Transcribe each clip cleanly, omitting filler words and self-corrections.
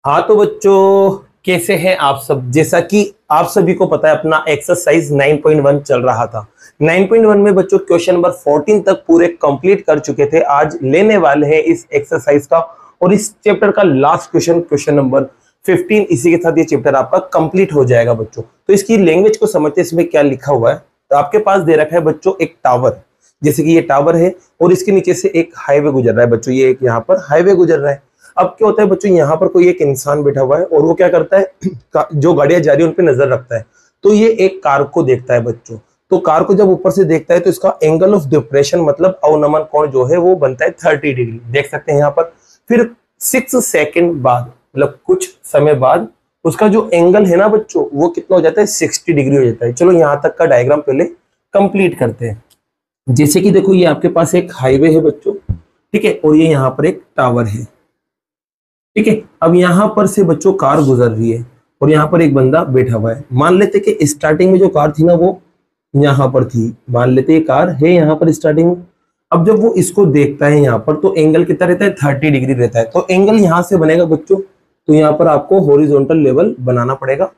हाँ तो बच्चों, कैसे हैं आप सब। जैसा कि आप सभी को पता है, अपना एक्सरसाइज 9.1 चल रहा था। 9.1 में बच्चों क्वेश्चन नंबर 14 तक पूरे कंप्लीट कर चुके थे। आज लेने वाले हैं इस एक्सरसाइज का और इस चैप्टर का लास्ट क्वेश्चन, क्वेश्चन नंबर 15। इसी के साथ ये चैप्टर आपका कंप्लीट हो जाएगा बच्चों। तो इसकी लैंग्वेज को समझते हैं, इसमें क्या लिखा हुआ है। तो आपके पास दे रखा है बच्चों एक टावर, जैसे कि ये टावर है और इसके नीचे से एक हाईवे गुजर रहा है बच्चों। ये एक यहाँ पर हाईवे गुजर रहा है। अब क्या होता है बच्चों, यहाँ पर कोई एक इंसान बैठा हुआ है और वो क्या करता है, जो गाड़ियां जा रही है उन पे नजर रखता है। तो ये एक कार को देखता है बच्चों। तो कार को जब ऊपर से देखता है तो इसका एंगल ऑफ डिप्रेशन मतलब अवनमन कोण जो है वो बनता है 30 डिग्री। देख सकते हैं यहाँ पर। फिर 6 सेकंड बाद, मतलब कुछ समय बाद, उसका जो एंगल है ना बच्चों, वो कितना हो जाता है, 60 डिग्री हो जाता है। चलो यहाँ तक का डायग्राम पहले कंप्लीट करते हैं। जैसे कि देखो, ये आपके पास एक हाईवे है बच्चों, ठीक है, और ये यहाँ पर एक टावर है, ठीक है। अब यहाँ पर से बच्चों कार गुजर रही है और यहाँ पर एक बंदा बैठा हुआ है। मान लेते कि स्टार्टिंग में जो कार थी ना वो यहाँ पर थी। मान लेते ये कार है यहाँ पर स्टार्टिंग में। अब जब वो इसको देखता है यहाँ पर, तो एंगल कितना रहता है, 30 डिग्री रहता है। तो एंगल यहाँ से बनेगा बच्चों, तो यहाँ पर आपको हॉरिजॉन्टल लेवल बनाना पड़ेगा।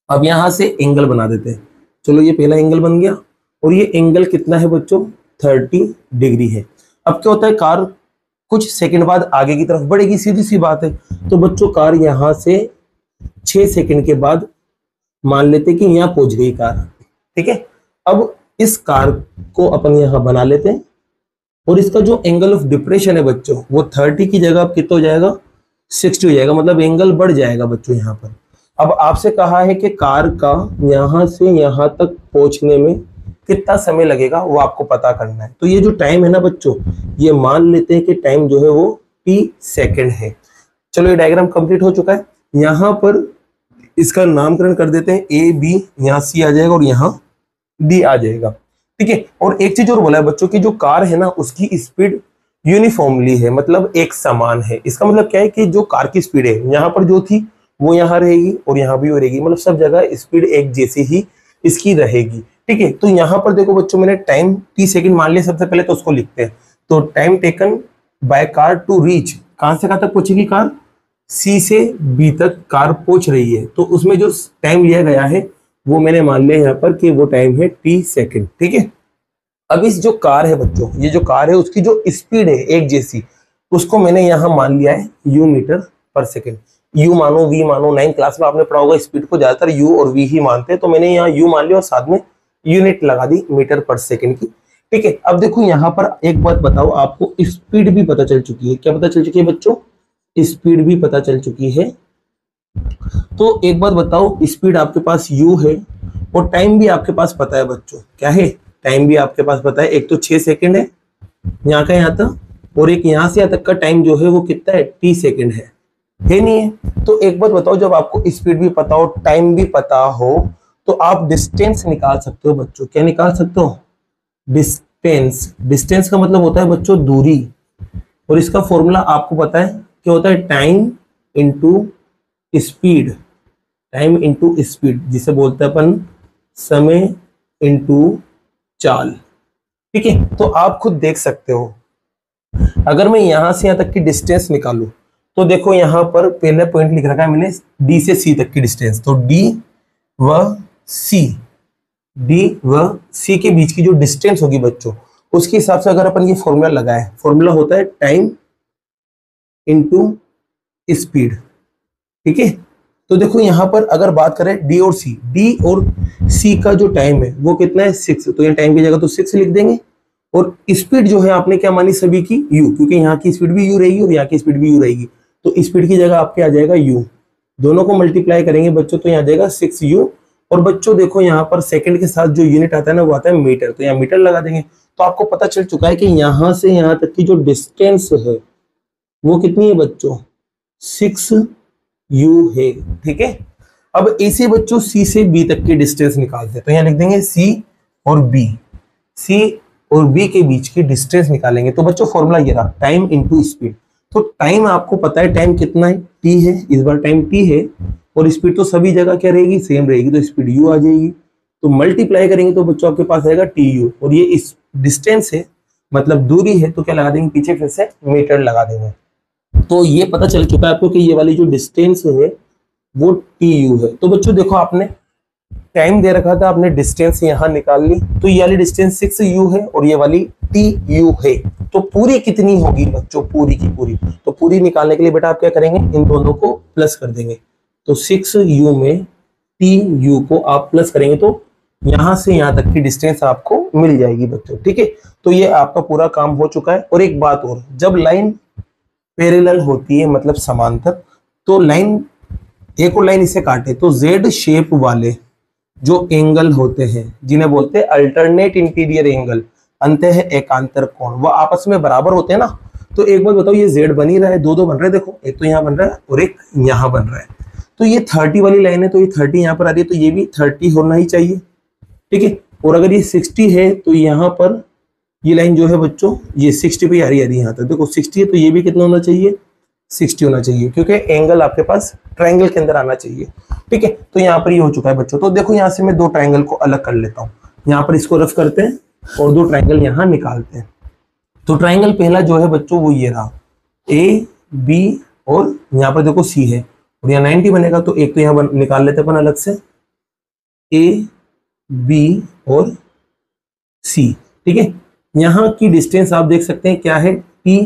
अब यहाँ से एंगल बना देते हैं। चलो ये पहला एंगल बन गया और ये एंगल कितना है बच्चों, 30 डिग्री है। अब क्या होता है, कार कुछ सेकंड बाद आगे की तरफ बढ़ेगी, सीधी सी बात है। तो बच्चों कार यहां से 6 सेकंड के बाद मान लेते कि यहां पहुंच गई कार, ठीक है। अब इस कार को अपन यहां बना लेते हैं और इसका जो एंगल ऑफ डिप्रेशन है बच्चों, वो 30 की जगह अब कितना हो जाएगा, 60 हो जाएगा। मतलब एंगल बढ़ जाएगा बच्चों यहाँ पर। अब आपसे कहा है कि कार का यहां से यहां तक पहुंचने में कितना समय लगेगा, वो आपको पता करना है। तो ये जो टाइम है ना बच्चों, ये मान लेते हैं कि टाइम जो है वो t सेकंड है। चलो ये डायग्राम कंप्लीट हो चुका है। यहाँ पर इसका नामकरण कर देते हैं, ए बी, यहाँ सी आ जाएगा और यहाँ डी आ जाएगा, ठीक है। और एक चीज और बोला है बच्चों की, जो कार है ना उसकी स्पीड यूनिफॉर्मली है, मतलब एक समान है। इसका मतलब क्या है कि जो कार की स्पीड है यहाँ पर जो थी वो यहाँ रहेगी और यहाँ भी रहेगी, मतलब सब जगह स्पीड एक जैसी ही इसकी रहेगी, ठीक है। तो यहाँ पर देखो बच्चों, मैंने टाइम t सेकंड मान लिया सबसे पहले, तो उसको लिखते हैं। तो time taken by car to reach, कहां से कहां तक पहुंचेगी कार, C से B तक कार पहुंच रही है। तो उसमें जो टाइम लिया गया है वो मैंने मान लिया यहाँ पर कि वो टाइम है t सेकंड, ठीक है। अब इस जो कार है बच्चों, ये जो कार है उसकी जो स्पीड है एक जैसी, उसको मैंने यहाँ मान लिया है u मीटर पर सेकेंड। u मानो, v मानो, 9th क्लास में आपने पढ़ा होगा स्पीड को ज्यादातर u और v ही मानते हैं। तो मैंने यहाँ u मान लिया और साथ में यूनिट लगा दी मीटर पर सेकंड की, ठीक है। अब देखो यहाँ पर एक बात बताओ, आपको स्पीड भी पता चल चुकी है। क्या पता चल चुकी है बच्चों, स्पीड भी पता चल चुकी है। तो एक बात बताओ, स्पीड आपके पास u है और टाइम भी आपके पास पता है बच्चों। क्या है, टाइम भी आपके पास पता है। एक तो 6 सेकंड है यहाँ का यहाँ तक, और एक यहाँ से यहाँ तक का टाइम जो है वो कितना है, t सेकंड है नहीं है। तो एक बात बताओ, जब आपको स्पीड भी पता हो, टाइम भी पता हो, तो आप डिस्टेंस निकाल सकते हो बच्चों। क्या निकाल सकते हो, डिस्टेंस। डिस्टेंस का मतलब होता है बच्चों दूरी, और इसका फॉर्मूला आपको पता है क्या होता है, time into speed. Time into speed, जिसे बोलते हैं अपन समय इंटू चाल, ठीक है। तो आप खुद देख सकते हो, अगर मैं यहां से यहां तक की डिस्टेंस निकालू तो देखो यहाँ पर पहले पॉइंट लिख रखा है मैंने, डी से सी तक की डिस्टेंस। तो डी व सी के बीच की जो डिस्टेंस होगी बच्चों, उसके हिसाब से अगर अपन ये फॉर्मूला लगाए, फॉर्मूला होता है टाइम इंटू स्पीड, ठीक है। तो देखो यहाँ पर अगर बात करें डी और सी का जो टाइम है वो कितना है, 6। तो ये टाइम की जगह तो 6 लिख देंगे। और स्पीड जो है आपने क्या मानी सभी की, u, क्योंकि यहाँ की स्पीड भी u रहेगी और यहाँ की स्पीड भी u रहेगी। तो स्पीड की जगह आपके आ जाएगा u, दोनों को मल्टीप्लाई करेंगे बच्चों तो यहाँ जाएगा 6u। और बच्चों देखो यहाँ पर सेकंड के साथ जो यूनिट आता है ना वो आता है मीटर, तो यहाँ मीटर लगा देंगे। तो आपको पता चल चुका है कि यहाँ से यहाँ तक की जो डिस्टेंस है वो कितनी है बच्चों, 6u है, ठीक है। अब ऐसे बच्चों C से B तक की डिस्टेंस निकालते हैं। तो यहाँ लिख देंगे C और B के बीच की डिस्टेंस निकालेंगे। तो बच्चों फॉर्मूला ये रहा, टाइम इंटू स्पीड। तो टाइम आपको पता है, टाइम कितना है, t है, इस बार टाइम t है, और स्पीड तो सभी जगह क्या रहेगी, सेम रहेगी। तो स्पीड u आ जाएगी। तो मल्टीप्लाई करेंगे तो बच्चों आपके पास आएगा tu, और ये इस डिस्टेंस है मतलब दूरी है, तो क्या लगा देंगे पीछे फिर से मीटर लगा देंगे। तो ये पता चल चुका है आपको कि ये वाली जो डिस्टेंस है वो टी यू है। तो बच्चों देखो, आपने टाइम दे रखा था, आपने डिस्टेंस यहाँ निकाल ली, तो ये वाली डिस्टेंस 6u है और ये वाली tu है। तो पूरी कितनी होगी बच्चों, पूरी की पूरी। तो पूरी निकालने के लिए बेटा आप क्या करेंगे, इन दोनों को प्लस कर देंगे। तो 6u में tu को आप प्लस करेंगे तो यहां से यहां तक की डिस्टेंस आपको मिल जाएगी बच्चों। ठीक है, तो ये आपका पूरा काम हो चुका है। और एक बात और, जब लाइन पैरेलल होती है मतलब समांतर, तो लाइन एक और लाइन इसे काटे तो जेड शेप वाले जो एंगल होते हैं जिन्हें बोलते हैं अल्टरनेट इंटीरियर एंगल, अंतः एकांतर कोण, वो आपस में बराबर होते हैं ना। तो एक बात बताओ, ये जेड बन ही रहा है, दो दो बन रहे हैं, देखो एक तो यहाँ बन रहा है और एक यहाँ बन रहा है। तो ये 30 वाली लाइन है, तो ये 30 यहाँ पर आ रही है, तो ये भी 30 होना ही चाहिए। ठीक है, और अगर ये 60 है तो यहाँ पर ये लाइन जो है बच्चों ये 60 पे आ रही है, यहाँ तक देखो 60 है, तो ये भी कितना होना चाहिए, 60 होना चाहिए, क्योंकि एंगल आपके पास ट्रायंगल के अंदर आना चाहिए। ठीक है, तो यहाँ पर ये हो चुका है बच्चों। तो देखो यहाँ से मैं दो ट्रायंगल को अलग कर लेता हूँ, यहाँ पर इसको रफ करते हैं और दो ट्रायंगल यहाँ निकालते हैं। तो ट्रायंगल पहला जो है बच्चों वो ये रहा, ए बी और यहाँ पर देखो सी है, और यहाँ 90 बनेगा। तो एक तो यहाँ निकाल लेते अपन अलग से, ए बी और सी। ठीक है, यहाँ की डिस्टेंस आप देख सकते हैं क्या है, टी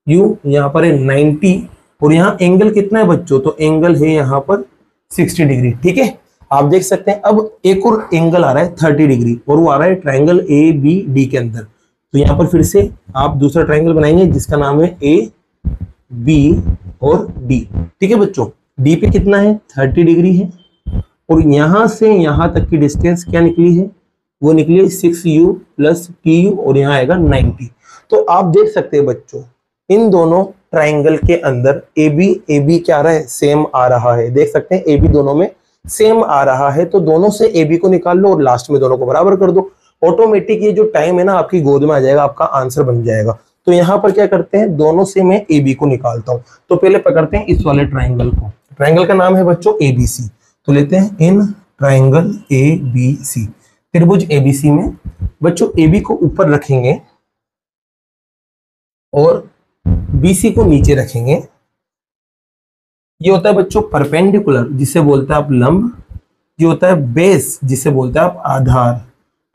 यू, यहाँ पर है 90, और यहाँ एंगल कितना है बच्चों, तो एंगल है यहाँ पर 60 डिग्री। ठीक है, आप देख सकते हैं। अब एक और एंगल आ रहा है 30 डिग्री, और वो आ रहा है ट्रायंगल ए बी डी के अंदर। तो यहाँ पर फिर से आप दूसरा ट्रायंगल बनाएंगे जिसका नाम है ए बी और डी। ठीक है बच्चों, डी पे कितना है, 30 डिग्री है, और यहां से यहां तक की डिस्टेंस क्या निकली है, वो निकली 6u प्लस tu, और यहाँ आएगा 90। तो आप देख सकते हैं बच्चों, इन दोनों ट्रायंगल के अंदर ए बी क्या आ रहा है, सेम आ रहा है। देख सकते हैं ए बी दोनों में सेम आ रहा है, तो दोनों से ए बी को निकाल लो और लास्ट में दोनों को बराबर कर दो। ऑटोमेटिक ये जो टाइम है ना आपकी गोद में आ जाएगा, आपका आंसर बन जाएगा। तो यहाँ पर क्या करते हैं, दोनों से मैं ए बी को निकालता हूँ। तो पहले पकड़ते हैं इस वाले ट्रायंगल को, ट्रायंगल का नाम है बच्चों एबीसी। तो लेते हैं इन ट्रायंगल एबीसी, त्रिभुज एबीसी में बच्चों ए बी को ऊपर रखेंगे और बीसी को नीचे रखेंगे। ये होता है बच्चों परपेंडिकुलर, जिसे बोलते हैं आप लंब। ये होता है बेस, जिसे बोलते हैं आप आधार।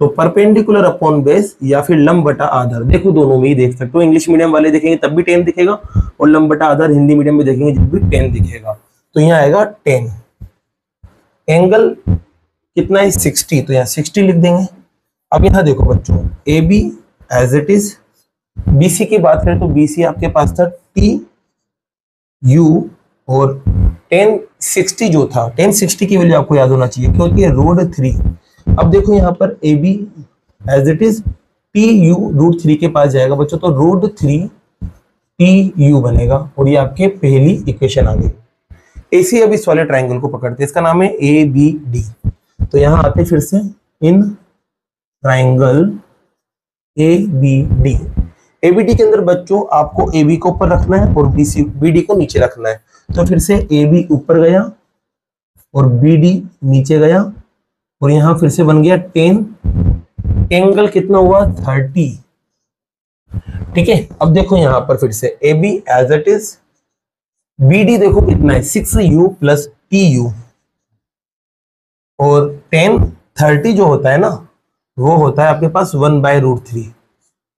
तो परपेंडिकुलर अपॉन बेस या फिर लंब बटा आधार, देखो दोनों में ही देख सकते हो। इंग्लिश मीडियम वाले देखेंगे तब भी 10 दिखेगा, और लंब बटा आधार हिंदी मीडियम में देखेंगे जब भी 10 दिखेगा। तो यहाँ आएगा 10। एंगल कितना है, 60, तो यहाँ 60 लिख देंगे। अब यहाँ देखो बच्चों, A B as it is, BC की बात करें तो बीसी आपके पास था टी यू, और 1060 जो था, 1060 की वैल्यू आपको याद होना चाहिए क्योंकि रूट 3। अब देखो यहाँ पर A B as it is two root 3 के पास जाएगा बच्चों, तो रूट 3 टी यू बनेगा, और ये आपके पहली इक्वेशन आ गई। ऐसे अब इस वाले ट्रायंगल को पकड़ते हैं, इसका नाम है ए बी डी। तो यहाँ आते फिर से in triangle A B D. ABD के अंदर बच्चों आपको ए बी को ऊपर रखना है और बी डी को नीचे रखना है। तो फिर से ए बी ऊपर गया और बी डी नीचे गया, और यहां फिर से बन गया 10। एंगल कितना हुआ, 30। ठीक है, अब देखो यहां पर फिर से A B as it is, B D देखो कितना है 6u प्लस टी यू, और 1030 जो होता है ना वो होता है आपके पास 1/√3,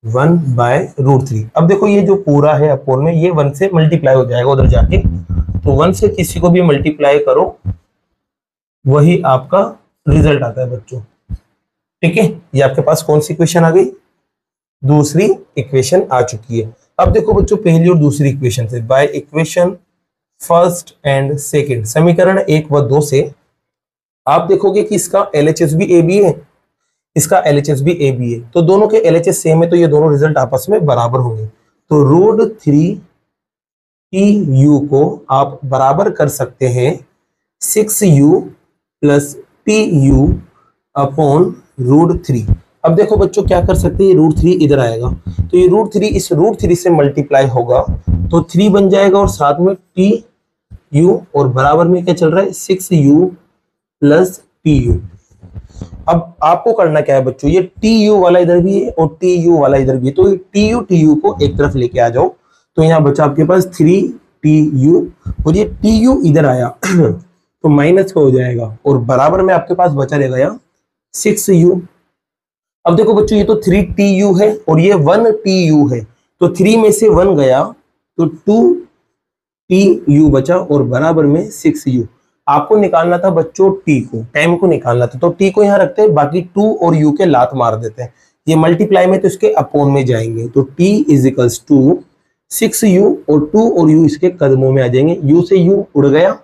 1/√3। अब देखो ये जो पूरा है अपोन में, ये 1 से मल्टीप्लाई हो जाएगा उधर जाके, तो 1 से किसी को भी मल्टीप्लाई करो वही आपका रिजल्ट आता है बच्चों। ठीक है, ये आपके पास कौन सी इक्वेशन आ गई, दूसरी इक्वेशन आ चुकी है। अब देखो बच्चों पहली और दूसरी इक्वेशन से, by equation first and second, समीकरण 1 व 2 से आप देखोगे कि इसका LHS भी AB है, इसका LHS भी AB है, तो दोनों के LHS सेम है, तो ये दोनों रिजल्ट आपस में बराबर होंगे। तो रूट 3 TU को आप बराबर कर सकते हैं 6u plus TU upon root 3। अब देखो बच्चों क्या कर सकते हैं, रूट 3 इधर आएगा, तो ये रूट 3 इस रूट 3 से मल्टीप्लाई होगा तो 3 बन जाएगा, और साथ में TU, और बराबर में क्या चल रहा है 6u प्लस TU। अब आपको करना क्या है बच्चों, ये TU वाला इधर भी है और TU वाला इधर भी है, तो TU को एक तरफ लेके आ जाओ। तो यहाँ बचा आपके पास 3 टी यू, और ये टी यू इधर आया तो माइनस का हो जाएगा, और बराबर में आपके पास बचा रहेगा यहाँ 6u। अब देखो बच्चों, ये तो 3tu है और ये 1tu है, तो 3 में से 1 गया तो 2tu बचा और बराबर में 6u। आपको निकालना था बच्चों t को, टाइम को निकालना था, तो t को यहाँ रखते हैं, बाकी 2 और u के लात मार देते हैं। ये मल्टीप्लाई में तो इसके अपोन में जाएंगे, तो t इजिकल्स टू 6u और 2 और u इसके कदमों में आ जाएंगे। u से u उड़ गया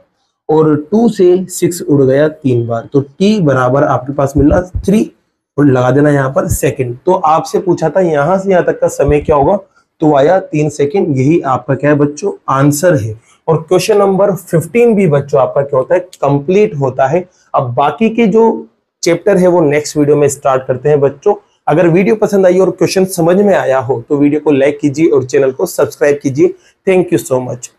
और 2 से 6 उड़ गया 3 बार, तो t बराबर आपके पास मिला 3 और लगा देना यहाँ पर सेकंड। तो आपसे पूछा था यहाँ से यहाँ तक का समय क्या होगा, तो आया 3 सेकंड। यही आपका क्या है बच्चों, आंसर है। और क्वेश्चन नंबर 15 भी बच्चों आपका क्या होता है, कंप्लीट होता है। अब बाकी के जो चैप्टर है वो नेक्स्ट वीडियो में स्टार्ट करते हैं बच्चों। अगर वीडियो पसंद आई और क्वेश्चन समझ में आया हो तो वीडियो को लाइक कीजिए और चैनल को सब्सक्राइब कीजिए। Thank you so much.